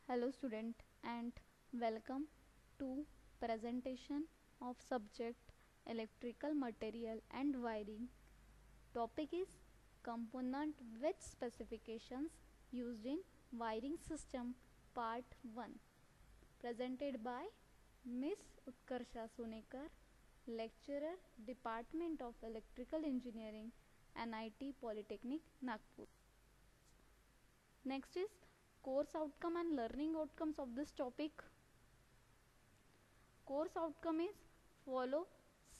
Hello student and welcome to presentation of subject electrical material and wiring. Topic is component with specifications used in wiring system part 1, presented by Miss Utkarsha Sonekar, lecturer, Department of Electrical Engineering, NIT Polytechnic, Nagpur. Next is course outcome and learning outcomes of this topic. Course outcome is follow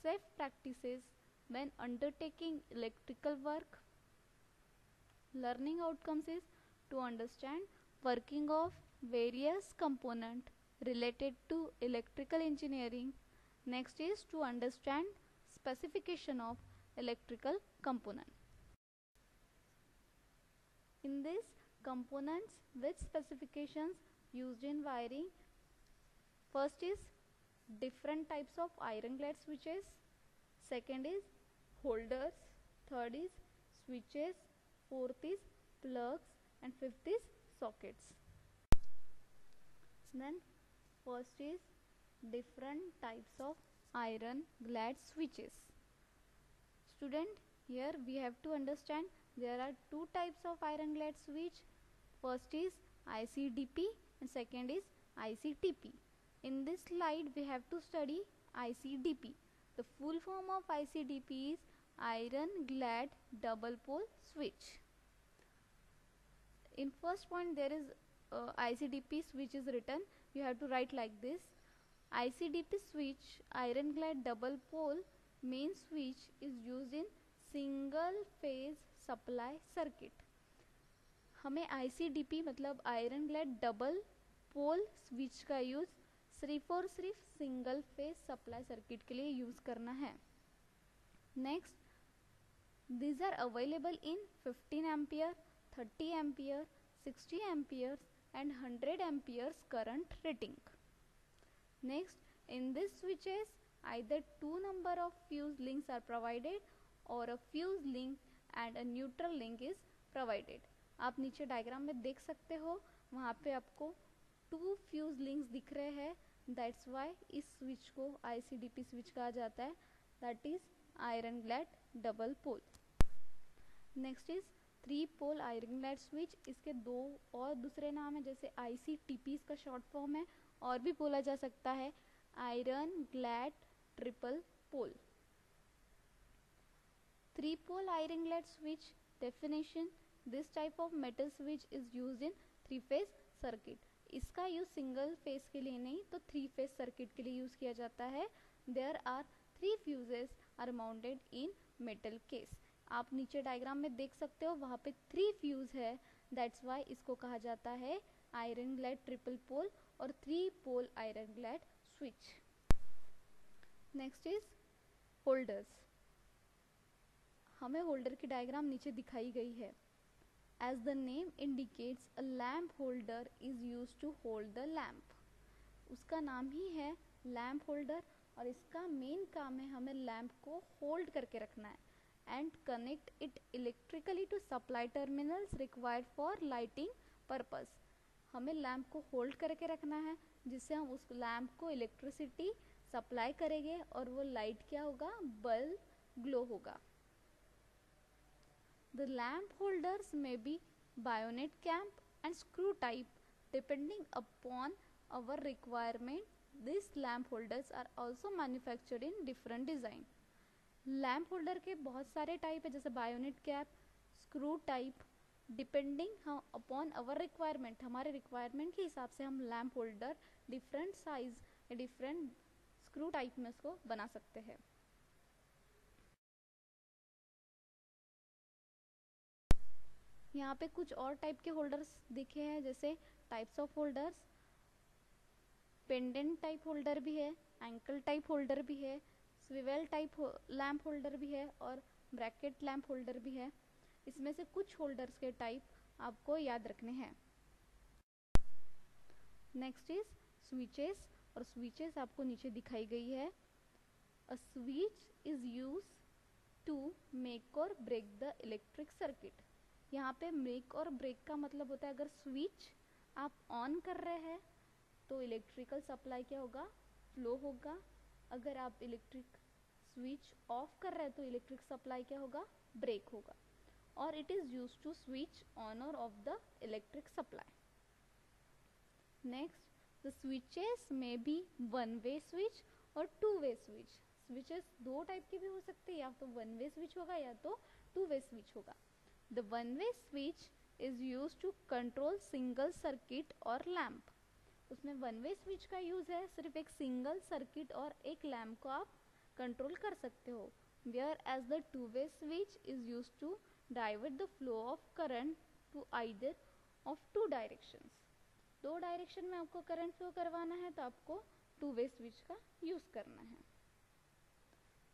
safe practices when undertaking electrical work. Learning outcomes is to understand working of various components related to electrical engineering. Next is to understand specification of electrical component. In this components with specifications used in wiring, first is different types of iron clad switches, second is holders, third is switches, fourth is plugs, and fifth is sockets. Then first is different types of iron clad switches. Student, here we have to understand there are two types of iron clad switch. First is ICDP and second is ICTP. In this slide we have to study ICDP. The full form of ICDP is iron clad double pole switch. In first point there is ICDP switch is written. You have to write like this. ICDP switch, iron clad double pole main switch, is used in single phase supply circuit. हमें ICDP मतलब iron clad double pole switch का use सिर्फ और सिर्फ single phase supply circuit के लिए use करना है. Next, these are available in 15 ampere, 30 ampere, 60 amperes and 100 amperes current rating. Next, in this switches either two number of fuse links are provided or a fuse link and a neutral link is provided. आप नीचे diagram में देख सकते हो, वहाँ पे आपको 2 fuse links दिख रहे हैं. दैट्स वाई इस स्विच को ICDP स्विच कहा जाता है. That is iron clad double pole. Next is 3 pole iron clad switch. इसके दो और दूसरे नाम है, जैसे ICTP इसका शॉर्ट फॉर्म है, और भी बोला जा सकता है iron clad triple pole. 3 pole iron clad switch definition: this type of metal switch is used in 3 phase circuit. इसका यूज सिंगल फेज के लिए नहीं तो 3 फेज सर्किट के लिए यूज किया जाता है. There are 3 fuses are mounted in metal case. आप नीचे डायग्राम में देख सकते हो, वहाँ पे 3 फ्यूज है. दैट्स वाई इसको कहा जाता है आयरन ग्लैड ट्रिपल पोल और 3 pole iron clad switch. Next is holders. हमें होल्डर की डायग्राम नीचे दिखाई गई है. As the name indicates, a lamp holder is use to hold the lamp. उसका नाम ही है लैम्प होल्डर और इसका मेन काम है हमें लैम्प को होल्ड करके रखना है and connect it electrically to supply terminals required for lighting purpose. हमें लैम्प को होल्ड करके रखना है जिससे हम उस लैम्प को इलेक्ट्रिसिटी सप्लाई करेंगे और वो लाइट क्या होगा, बल्ब ग्लो होगा. The lamp holders may be bayonet clamp and screw type depending upon our requirement. These lamp holders are also manufactured in different design. Lamp holder के बहुत सारे टाइप है, जैसे BioNTech cap, screw type. Depending upon our requirement, हमारे requirement के हिसाब से हम लैम्प होल्डर डिफरेंट साइज या डिफरेंट स्क्रू टाइप में उसको बना सकते हैं. यहाँ पे कुछ और टाइप के होल्डर्स दिखे हैं, जैसे types of holders. Pendant type holder भी है, एंकल टाइप होल्डर भी है, स्विवेल टाइप लैम्प होल्डर भी है और ब्रैकेट लैम्प होल्डर भी है. इसमें से कुछ होल्डर्स के टाइप आपको याद रखने हैं. नेक्स्ट इज स्विचेस, और स्विचेस आपको नीचे दिखाई गई है. A switch is use to make और ब्रेक द इलेक्ट्रिक सर्किट. यहाँ पे मेक और ब्रेक का मतलब होता है, अगर स्विच आप ऑन कर रहे हैं तो इलेक्ट्रिकल सप्लाई क्या होगा, फ्लो होगा। अगर आप इलेक्ट्रिक स्विच ऑफ कर रहे हैं तो इलेक्ट्रिक सप्लाई क्या होगा, ब्रेक होगा। और it is use to switch on और off the electric supply. Next, the switches में बी वन वे स्विच और टू वे स्विच। स्विचेस दो टाइप के भी हो सकते हैं, या तो वन वे स्विच होगा या तो टू वे स्विच होगा। The one way switch is use to control single circuit और लैम्प। उसमें वन वे स्विच का यूज है, सिर्फ एक सिंगल सर्किट और एक लैम्प को आप कंट्रोल कर सकते हो। Whereas the two way switch is use to divert the flow of current to either of two directions. दो डायरेक्शन में आपको करंट फ्लो करवाना है तो आपको टू वे स्विच का यूज करना है।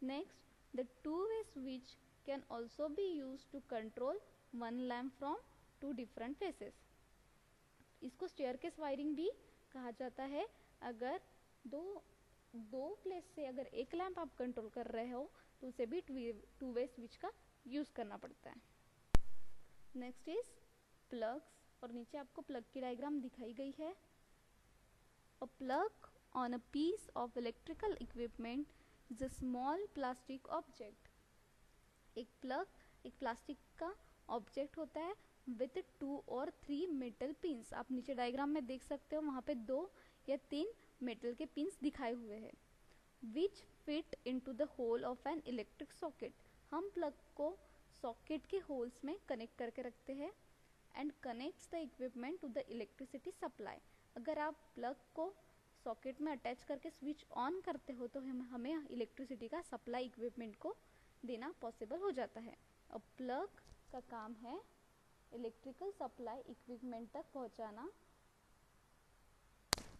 Next, the two way switch can also be use to control one lamp from two different phases. इसको स्टेयरकेस वायरिंग भी कहा जाता है। अगर दो प्लेस से अगर एक लैम्प आप कंट्रोल कर रहे हो तो उसे भी टू वे स्विच का यूज करना पड़ता है। नेक्स्ट इज प्लग्स, और नीचे आपको प्लग की डायग्राम दिखाई गई है। A plug on a piece of electrical equipment is a small plastic object. एक प्लग एक प्लास्टिक का ऑब्जेक्ट होता है विथ 2 और 3 मेटल पिंस। आप नीचे डायग्राम में देख सकते हो, वहाँ पे 2 या 3 मेटल के पिंस दिखाए हुए हैं। Which fit into the hole of an electric socket. हम प्लग को सॉकेट के होल्स में कनेक्ट करके रखते हैं and connects the equipment to the electricity supply. अगर आप प्लग को सॉकेट में अटैच करके स्विच ऑन करते हो तो हमें इलेक्ट्रिसिटी का सप्लाई इक्विपमेंट को देना पॉसिबल हो जाता है। अब प्लग का काम है इलेक्ट्रिकल सप्लाई इक्विपमेंट तक पहुंचाना।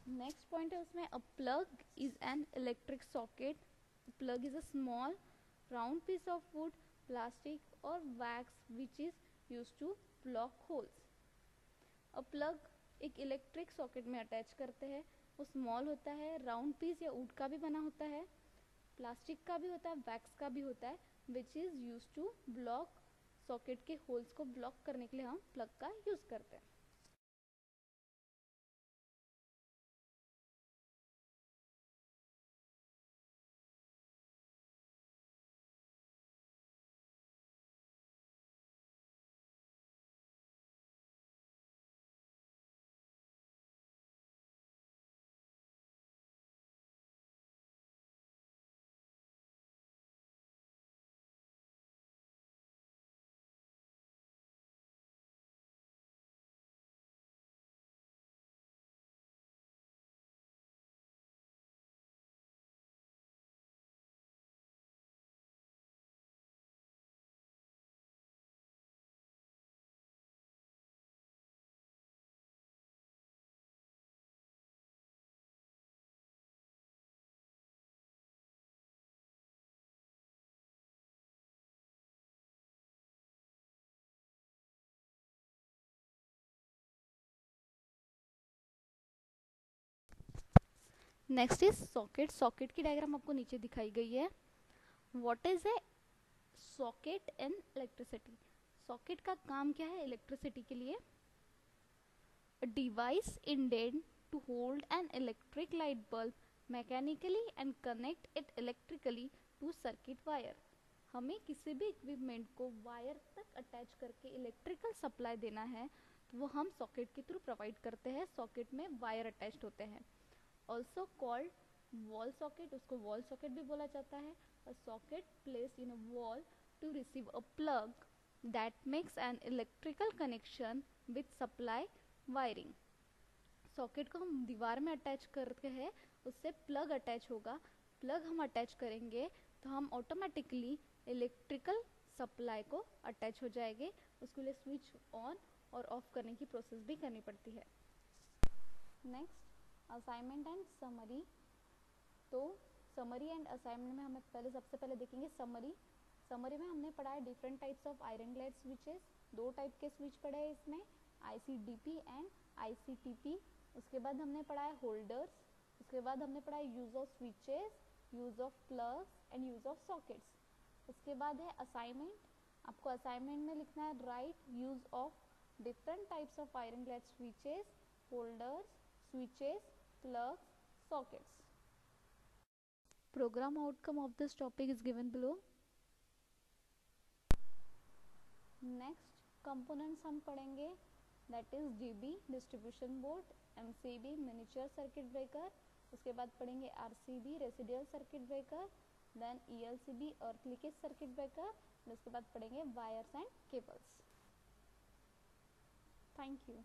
नेक्स्ट पॉइंट है उसमें, a plug is an electric socket. Plug is a small round piece of wood, plastic और wax which is use to block holes. A plug एक इलेक्ट्रिक सॉकेट में attach करते हैं। वो स्मॉल होता है, राउंड पीस या वुड का भी बना होता है, प्लास्टिक का भी होता है, वैक्स का भी होता है, which is use to block. Socket के होल्स को ब्लॉक करने के लिए हम प्लग का यूज करते हैं। Next is socket. सॉकेट की डायग्राम आपको नीचे दिखाई गई है। What is a socket in electricity. Socket का काम क्या है इलेक्ट्रिसिटी के लिए? A device intended to hold an electric light bulb mechanically and connect it electrically to circuit wire। हमें किसी भी इक्विपमेंट को वायर तक अटैच करके इलेक्ट्रिकल सप्लाई देना है तो वो हम सॉकेट के थ्रू प्रोवाइड करते हैं। सॉकेट में वायर अटैच्ड होते हैं। ऑल्सो कॉल्ड वॉल सॉकेट, उसको वॉल सॉकेट भी बोला जाता है। A socket placed in a wall to receive a plug that makes an electrical connection with supply wiring. Socket को हम दीवार में अटैच करके है, उससे प्लग अटैच होगा। प्लग हम अटैच करेंगे तो हम ऑटोमेटिकली इलेक्ट्रिकल सप्लाई को अटैच हो जाएंगे। उसके लिए स्विच ऑन और ऑफ करने की प्रोसेस भी करनी पड़ती है। Next, assignment and summary. तो समरी एंड असाइनमेंट में हमें सबसे पहले देखेंगे समरी। समरी में हमने पढ़ा है different types of iron glide switches. 2 type के स्विच पढ़े हैं इसमें, ICDP एंड ICTP। उसके बाद हमने पढ़ा है होल्डर्स। उसके बाद हमने पढ़ा है use of switches, use of plugs and use of sockets. उसके बाद है असाइनमेंट। आपको असाइनमेंट में लिखना है right use of different types of iron glide switches holders, switches, plugs, sockets. Program outcome of this topic is given below. Next components हम पढ़ेंगे, that is GB distribution board, MCB miniature circuit breaker, उसके बाद पढ़ेंगे RCB residual circuit breaker, then ELCB earth leakage circuit breaker, उसके बाद पढ़ेंगे wires and cables. Thank you.